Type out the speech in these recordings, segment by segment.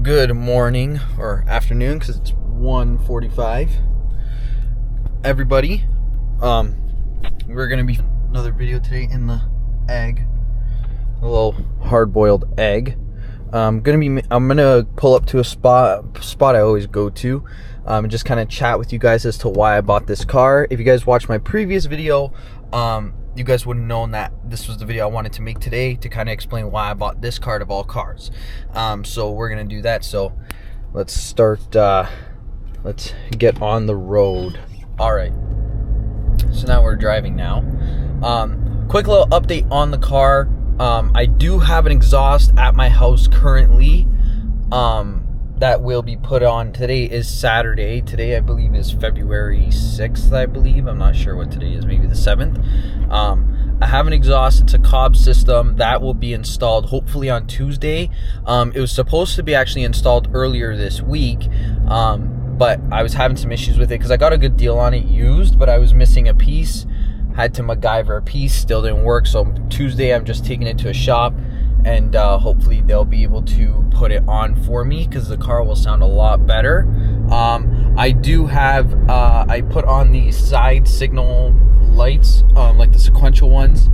Good morning or afternoon, because it's 1:45. Everybody, we're gonna be another video today in the egg, a little hard-boiled egg. I'm gonna pull up to a spot I always go to, and just kind of chat with you guys as to why I bought this car. If you guys watched my previous video, you guys would have known that this was the video I wanted to make today, to kind of explain why I bought this car of all cars. So we're gonna do that. So let's start. Let's get on the road. All right. So now we're driving now. Quick little update on the car. I do have an exhaust at my house currently. That will be put on. Today is Saturday. Today I believe is February 6th, I believe. I'm not sure what today is, maybe the 7th. I have an exhaust. It's a Cobb system that will be installed hopefully on Tuesday. It was supposed to be actually installed earlier this week, but I was having some issues with it because I got a good deal on it used, but I was missing a piece. Had to MacGyver a piece, still didn't work. So Tuesday I'm just taking it to a shop, and hopefully they'll be able to put it on for me, because the car will sound a lot better. I do have, I put on the side signal lights, like the sequential ones.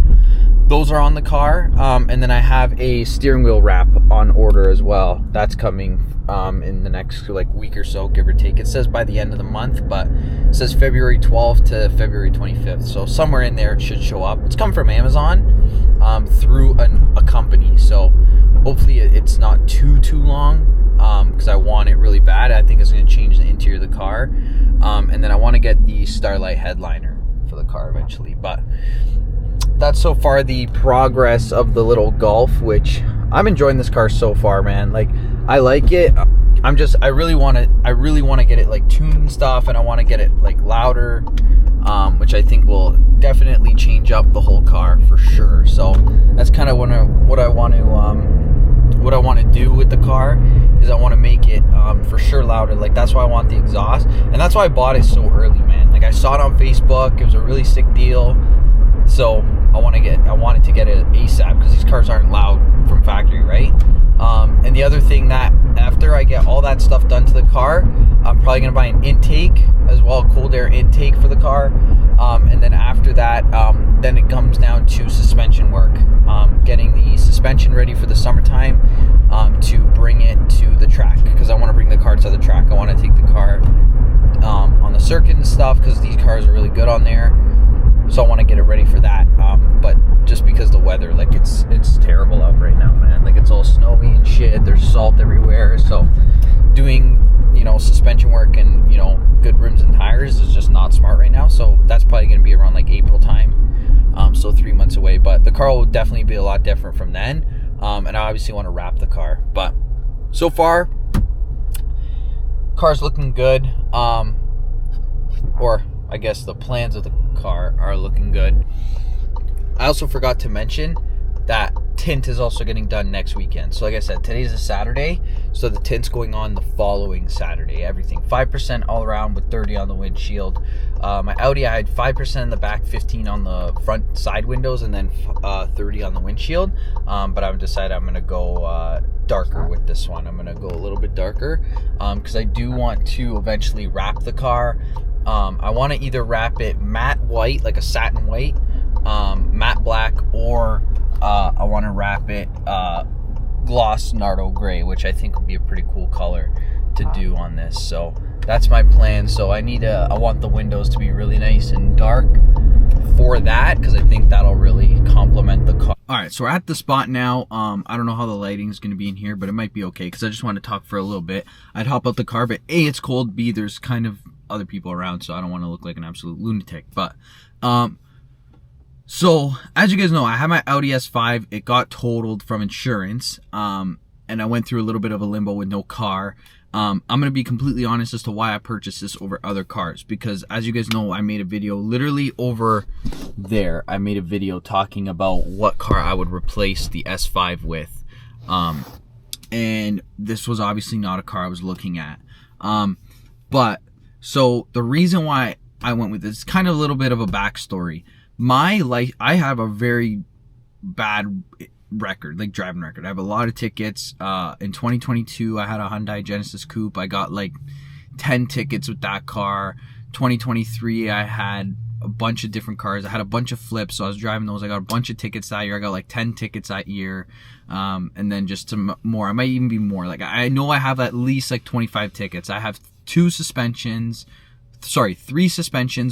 Those are on the car. And then I have a steering wheel wrap on order as well. That's coming in the next week or so, give or take. It says by the end of the month, but it says February 12th to February 25th. So somewhere in there it should show up. It's come from Amazon through a company. So hopefully it's not too long, because I want it really bad. I think it's going to change the interior of the car. And then I want to get the Starlight headliner for the car eventually. But that's so far the progress of the little Golf, which I'm enjoying this car so far, man. I like it. I really want to get it tuned and stuff, and I want to get it louder, which I think will definitely change up the whole car for sure. So that's kind of what I want to do with the car, is I want to make it for sure louder. That's why I want the exhaust, and that's why I bought it so early, man. I saw it on Facebook. It was a really sick deal. So I wanted to get it ASAP, because these cars aren't loud from factory, right? And the other thing, that after I get all that stuff done to the car, I'm probably gonna buy an intake as well, a cold air intake for the car. And then after that, then it comes down to suspension work, getting the suspension ready for the summertime, to bring it to the track, because I want to bring the car to the track. I want to take the car on the circuit and stuff, because these cars are really good on there. So I want to get it ready for that. But just because the weather, it's terrible out right now, man. It's all snowy and shit. There's salt everywhere. So doing, suspension work and, good rims and tires is just not smart right now. So that's probably going to be around April time. So 3 months away. But the car will definitely be a lot different from then. And I obviously want to wrap the car. But so far, car's looking good. Or I guess the plans of the car are looking good. I also forgot to mention that tint is also getting done next weekend. So like I said, today's a Saturday, so the tint's going on the following Saturday. Everything 5% all around with 30 on the windshield. My Audi, I had 5% in the back, 15 on the front side windows, and then 30 on the windshield. But I've decided I'm gonna go darker with this one. I'm gonna go a little bit darker, because I do want to eventually wrap the car. I want to either wrap it matte white, like a satin white, matte black, or I want to wrap it gloss Nardo gray, which I think would be a pretty cool color to do on this. So that's my plan. So I want the windows to be really nice and dark for that, because I think that'll really complement the car. All right, so we're at the spot now. I don't know how the lighting is going to be in here, but it might be okay, because I just want to talk for a little bit. I'd hop out the car, but A, it's cold, B, there's kind of other people around, so I don't want to look like an absolute lunatic. But so as you guys know, I have my Audi S5. It got totaled from insurance, and I went through a little bit of a limbo with no car. I'm gonna be completely honest as to why I purchased this over other cars, because as you guys know, I made a video literally over there. I made a video talking about what car I would replace the S5 with, and this was obviously not a car I was looking at. But so the reason why I went with this is kind of a little bit of a backstory. I have a very bad record, like driving record. I have a lot of tickets. In 2022, I had a Hyundai Genesis Coupe. I got like 10 tickets with that car. 2023, I had a bunch of different cars. I had a bunch of flips, so I was driving those. I got a bunch of tickets that year. I got like 10 tickets that year. And then just some more. I might even be more. Like, I know I have at least like 25 tickets. I have 3 suspensions,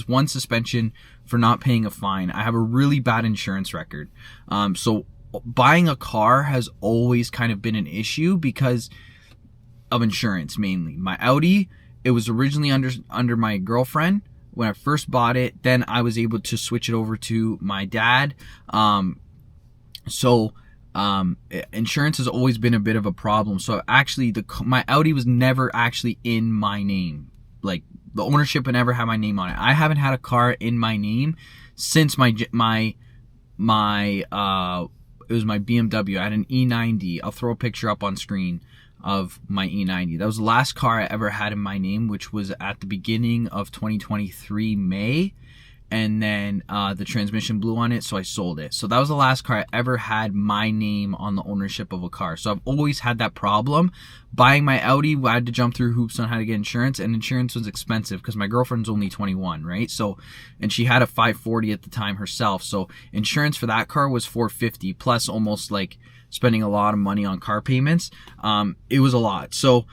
1 suspension for not paying a fine. I have a really bad insurance record. So buying a car has always kind of been an issue because of insurance mainly. My Audi, it was originally under my girlfriend when I first bought it. Then I was able to switch it over to my dad. Insurance has always been a bit of a problem. So actually my Audi was never actually in my name. Like, the ownership would never have my name on it. I haven't had a car in my name since it was my BMW. I had an E90. I'll throw a picture up on screen of my E90. That was the last car I ever had in my name, which was at the beginning of 2023 May, and then the transmission blew on it, so I sold it. So that was the last car I ever had my name on the ownership of a car. So I've always had that problem. Buying my Audi, I had to jump through hoops on how to get insurance, and insurance was expensive because my girlfriend's only 21, right? So, and she had a 540 at the time herself. So insurance for that car was $450 plus almost like spending a lot of money on car payments. It was a lot. So,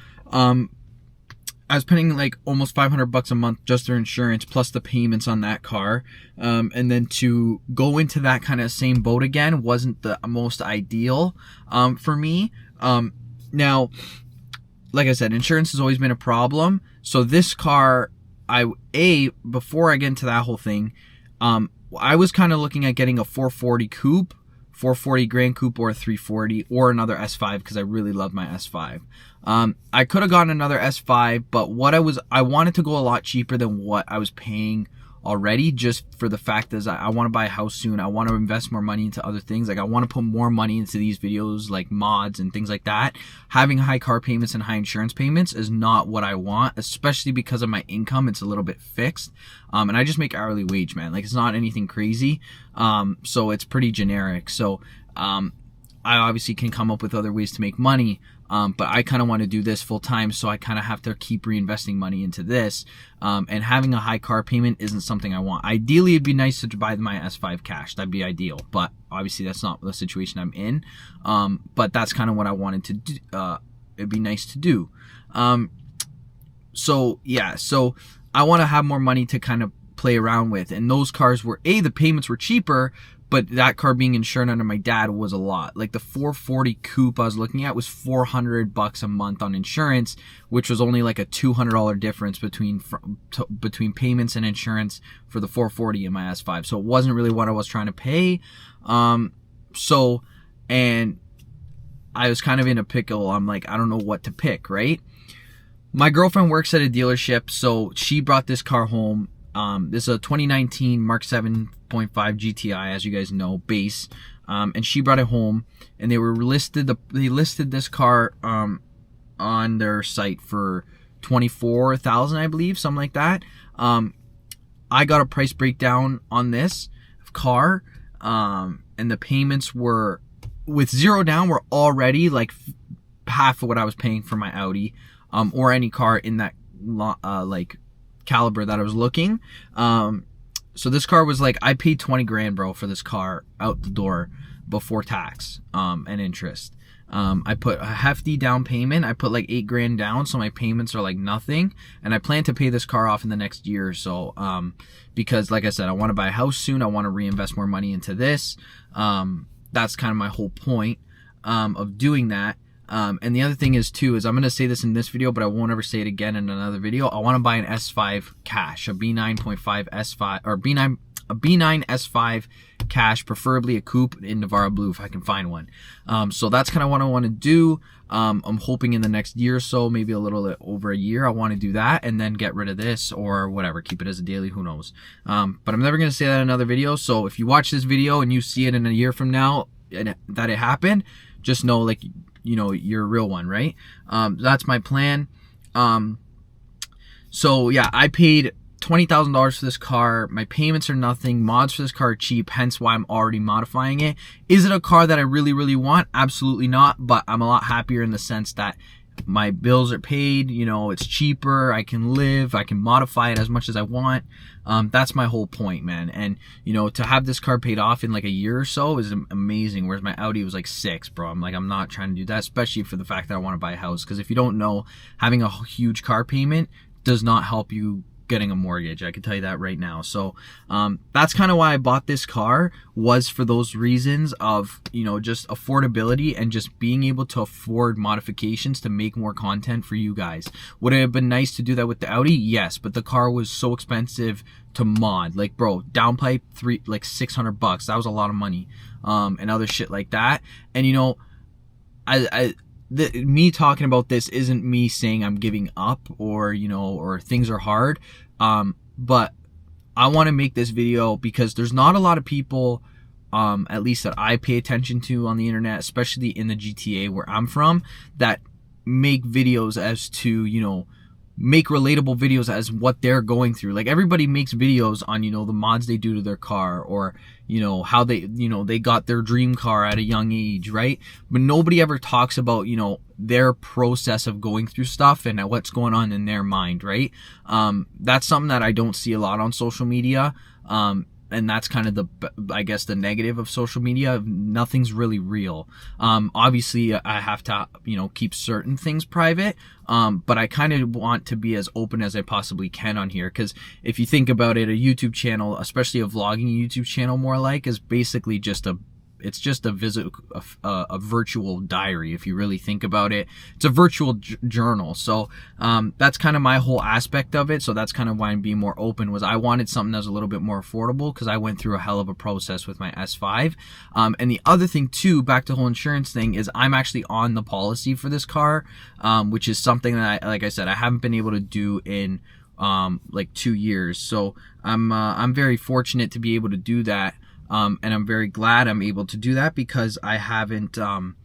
I was paying like almost $500 a month just for insurance plus the payments on that car. And then to go into that kind of same boat again wasn't the most ideal for me. Now, like I said, insurance has always been a problem. So this car, before I get into that whole thing, I was kind of looking at getting a 440 coupe, 440 Grand Coupe, or a 340, or another S5 because I really love my S5. I could have gotten another S5, but I wanted to go a lot cheaper than what I was paying already, just for the fact is I want to buy a house soon. I want to invest more money into other things. Like, I want to put more money into these videos, like mods and things like that. Having high car payments and high insurance payments is not what I want, especially because of my income. It's a little bit fixed. And I just make hourly wage, man. Like, it's not anything crazy. So it's pretty generic. So, I obviously can come up with other ways to make money. But I kind of want to do this full time, so I kind of have to keep reinvesting money into this. And having a high car payment isn't something I want. Ideally, it'd be nice to buy my S5 cash. That'd be ideal. But obviously, that's not the situation I'm in. But that's kind of what I wanted to do. It'd be nice to do. So I want to have more money to kind of play around with. And those cars were, the payments were cheaper, but that car being insured under my dad was a lot. Like, the 440 coupe I was looking at was $400 a month on insurance, which was only like a $200 difference between payments and insurance for the 440 and my S5. So it wasn't really what I was trying to pay. And I was kind of in a pickle. I'm like, I don't know what to pick, right? My girlfriend works at a dealership, so she brought this car home. This is a 2019 Mark 7.5 GTI, as you guys know, base. And she brought it home, and they listed this car on their site for $24,000, I believe, something like that. I got a price breakdown on this car, and the payments were, with 0 down, were already like half of what I was paying for my Audi, or any car in that like caliber that I was looking. So this car was like, I paid 20 grand, bro, for this car out the door before tax and interest. I put a hefty down payment. I put like 8 grand down, so my payments are like nothing. And I plan to pay this car off in the next year or so, because like I said, I want to buy a house soon. I want to reinvest more money into this. That's kind of my whole point of doing that. And the other thing is too, is I'm going to say this in this video, but I won't ever say it again in another video. I want to buy an S5 cash, a B9.5 S5, or a B9 S5 cash, preferably a coupe in Navarra Blue if I can find one. So that's kind of what I want to do. I'm hoping in the next year or so, maybe a little bit over a year, I want to do that and then get rid of this or whatever, keep it as a daily, who knows. But I'm never going to say that in another video. So if you watch this video and you see it in a year from now and that it happened, just know, like, you know, you're a real one, right? That's my plan. So yeah, I paid $20,000 for this car. My payments are nothing. Mods for this car are cheap, hence why I'm already modifying it. Is it a car that I really, really want? Absolutely not, but I'm a lot happier in the sense that my bills are paid, you know, it's cheaper, I can live, I can modify it as much as I want. That's my whole point, man. And, you know, to have this car paid off in like a year or so is amazing, whereas my Audi was like 6, bro. I'm not trying to do that, especially for the fact that I want to buy a house, because if you don't know, having a huge car payment does not help you getting a mortgage. I can tell you that right now. So that's kind of why I bought this car, was for those reasons of, you know, just affordability and just being able to afford modifications to make more content for you guys. Would it have been nice to do that with the Audi? Yes, but the car was so expensive to mod. Like, bro, downpipe like $600. That was a lot of money, and other shit like that. And you know, me talking about this isn't me saying I'm giving up or, you know, or things are hard. But I want to make this video because there's not a lot of people, at least that I pay attention to on the internet, especially in the GTA where I'm from, that make videos as to, you know, make relatable videos as what they're going through. Like, everybody makes videos on, you know, the mods they do to their car, or, you know, how they, you know, they got their dream car at a young age, right? But nobody ever talks about, you know, their process of going through stuff and what's going on in their mind, right? That's something that I don't see a lot on social media. And that's kind of the, I guess, the negative of social media. Nothing's really real. Obviously I have to, you know, keep certain things private. But I kind of want to be as open as I possibly can on here. Cause if you think about it, a YouTube channel, especially a vlogging YouTube channel more like, is basically just it's just a virtual diary. If you really think about it, it's a virtual journal. So that's kind of my whole aspect of it. So that's kind of why I'm being more open, was I wanted something that was a little bit more affordable, because I went through a hell of a process with my S5. And the other thing too, back to the whole insurance thing, is I'm actually on the policy for this car, which is something that like I said, I haven't been able to do in like 2 years. So I'm very fortunate to be able to do that. And I'm very glad I'm able to do that, because I haven't been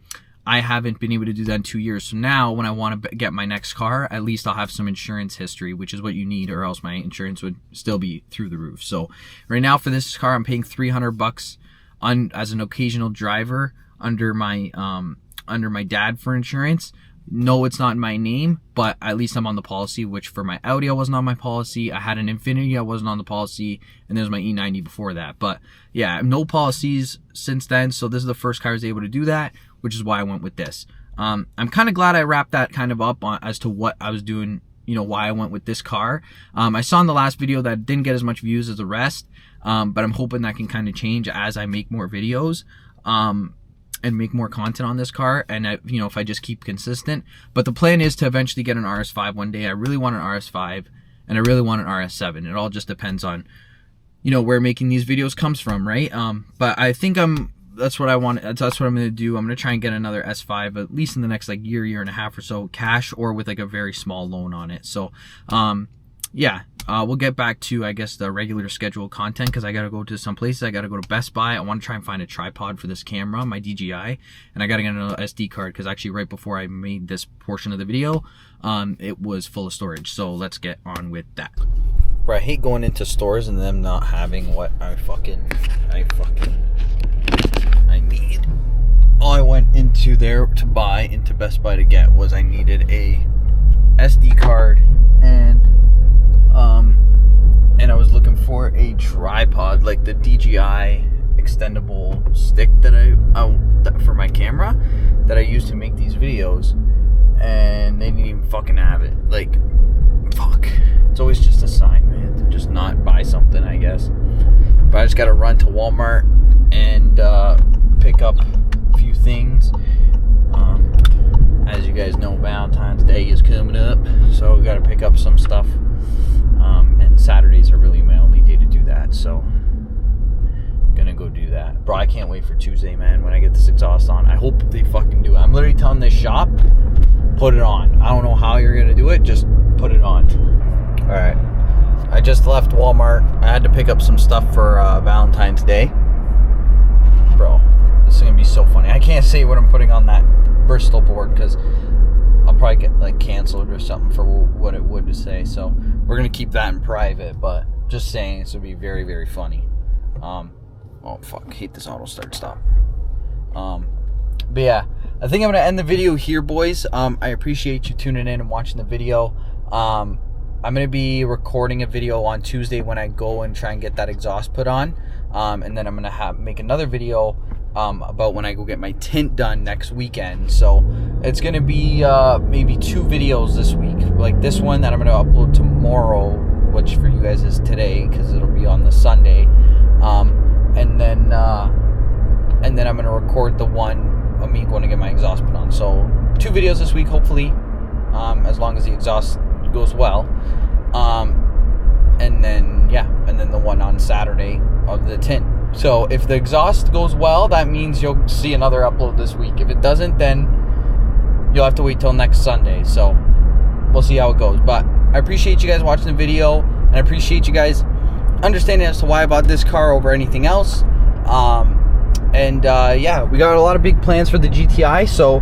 able to do that in 2 years. So now when I want to get my next car, at least I'll have some insurance history, which is what you need, or else my insurance would still be through the roof. So right now for this car, I'm paying $300 as an occasional driver under my dad for insurance. No, it's not in my name, but at least I'm on the policy, which for my Audi, I wasn't on my policy. I had an Infiniti, I wasn't on the policy, and there's my E90 before that. But yeah, no policies since then, so this is the first car I was able to do that, which is why I went with this. I'm kind of glad I wrapped that kind of up as to what I was doing, you know, why I went with this car. I saw in the last video that it didn't get as much views as the rest, but I'm hoping that can kind of change as I make more videos. And make more content on this car, and you know, if I just keep consistent. But the plan is to eventually get an RS5 one day. I really want an RS5, and I really want an RS7. It all just depends on, you know, where making these videos comes from, right? But I think that's what I want. That's what I'm gonna do. I'm gonna try and get another S5 at least in the next like year and a half or so, cash, or with like a very small loan on it. So yeah, we'll get back to, I guess, the regular scheduled content, because I gotta go to some places. I gotta go to Best Buy. I want to try and find a tripod for this camera, my DJI, and I gotta get another SD card, because actually right before I made this portion of the video, it was full of storage. So let's get on with that. Bro, I hate going into stores and them not having what I need. All I went into there to buy, into Best Buy to get, was I needed a SD card, and I was looking for a tripod, like the DJI extendable stick that for my camera that I use to make these videos, and they didn't even fucking have it. Like, fuck. It's always just a sign, man, to just not buy something, I guess. But I just gotta run to Walmart and pick up a few things. As you guys know, Valentine's Day is coming up, so we gotta pick up some stuff. And Saturdays are really my only day to do that, so gonna go do that. Bro, I can't wait for Tuesday, man, when I get this exhaust on. I hope they fucking do it. I'm literally telling this shop, put it on. I don't know how you're gonna do it, just put it on. Alright, I just left Walmart. I had to pick up some stuff for Valentine's Day. Bro, this is gonna be so funny. I can't say what I'm putting on that Bristol board, because probably get like canceled or something for what it would say. So we're gonna keep that in private. But just saying, this would be very, very funny. Oh fuck, I hate this auto start stop. But yeah, I think I'm gonna end the video here, boys. I appreciate you tuning in and watching the video. I'm gonna be recording a video on Tuesday when I go and try and get that exhaust put on, and then I'm gonna make another video about when I go get my tint done next weekend. So it's gonna be maybe 2 videos this week, like this one that I'm gonna upload tomorrow, which for you guys is today because it'll be on the Sunday, and then I'm gonna record the one of me going to get my exhaust put on. So 2 videos this week, hopefully, as long as the exhaust goes well, and then the one on Saturday of the tint. So if the exhaust goes well, that means you'll see another upload this week. If it doesn't, then you'll have to wait till next Sunday. So we'll see how it goes. But I appreciate you guys watching the video, and I appreciate you guys understanding as to why I bought this car over anything else. Yeah, we got a lot of big plans for the GTI, so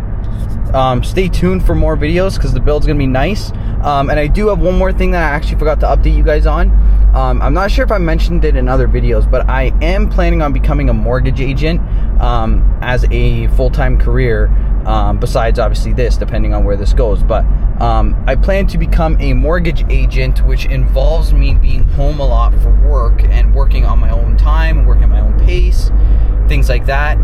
stay tuned for more videos because the build's gonna be nice. And I do have one more thing that I actually forgot to update you guys on. I'm not sure if I mentioned it in other videos, but I am planning on becoming a mortgage agent as a full-time career, besides obviously this, depending on where this goes. But I plan to become a mortgage agent, which involves me being home a lot for work and working on my own time and working at my own pace, things like that,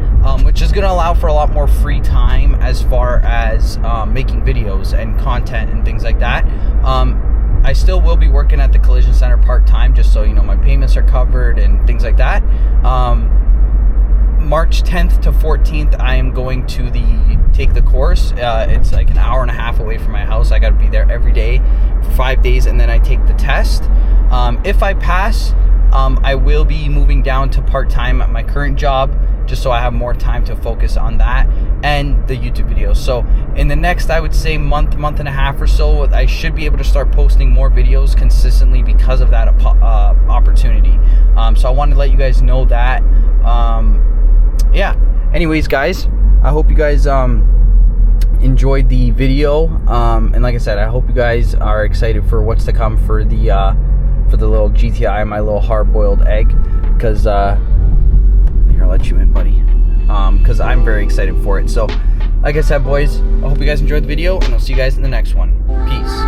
which is going to allow for a lot more free time as far as making videos and content and things like that. I still will be working at the collision center part-time, just so you know my payments are covered and things like that. March 10th to 14th, I am going to take the course. It's like an hour and a half away from my house. I got to be there every day for 5 days, and then I take the test. If I pass, I will be moving down to part-time at my current job, just so I have more time to focus on that and the YouTube videos. So in the next, I would say month and a half or so, I should be able to start posting more videos consistently because of that opportunity. So I wanted to let you guys know that. Yeah, anyways, guys, I hope you guys enjoyed the video, and like I said, I hope you guys are excited for what's to come for the little GTI, my little hard-boiled egg, because here, I'll let you in, buddy, because I'm very excited for it. So like I said, boys, I hope you guys enjoyed the video, and I'll see you guys in the next one. Peace.